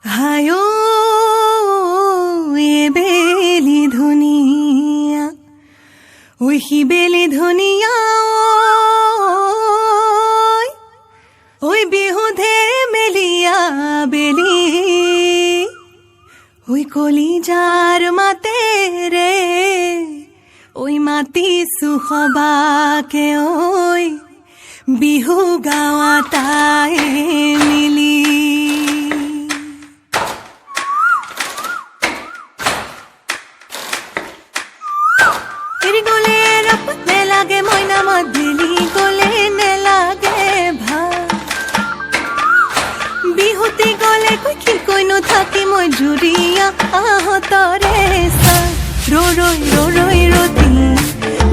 হায়ো এ বেলি ধুনিয়া ওই বেলি ধুনিয়া ওই বিহুধে মেলিয়া বেলি ওই কলিজার মাতে রে ওই মাতি সুখবাকে ওই বিহু গাওয়া তাই মিলি এরি গলে রাপতে লাগে ময়না মদিলি গলে নে লাগে ভা বিহুতি গলে কই কইনো থাকি মই জুরিয়া আহতরে সা রো রই রতি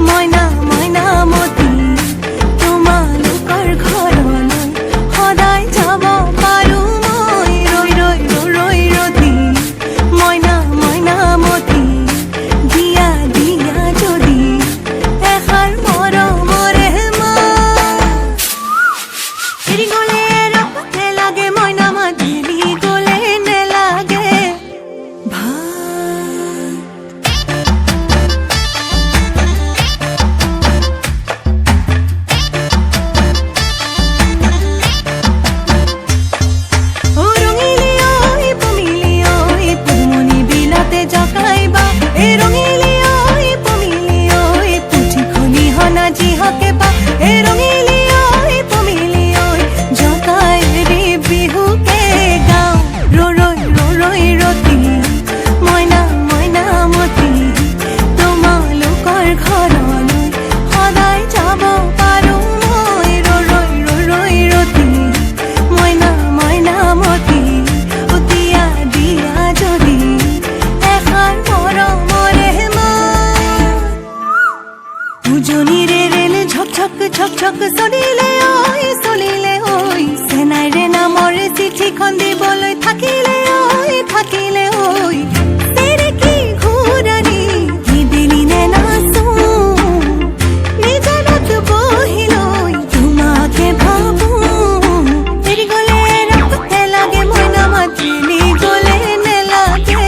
ময়না ময়না মতি তোমালোকৰ ঘৰলৈ সদায় যাব পাৰো মই ৰৈ ৰতি ময়না ময়না মতি দিয়া দিয়া যদি এষাৰ মৰমৰে মা এৰি গলে ৰাপতে লাগে ময়না মদিলি গলে নে লাগে উজনিৰে ৰেল ঝক ঝক চলিলে ঐ সেনাইৰে নামৰে চিঠিখন দিবলৈ থাকিলে ঐ তেৰে কি ঘূৰানি কি দিলি নে নাচো নিজানত বহিলৈ তোমাকে ভাবো এৰি গলে ৰাপতে লাগে ময়না মদিলি গলে নে লাগে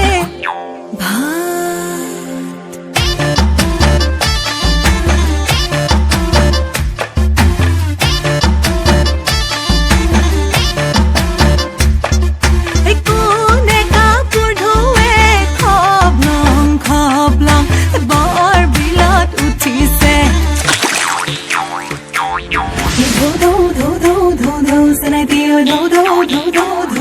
do do do do do do do do do do do do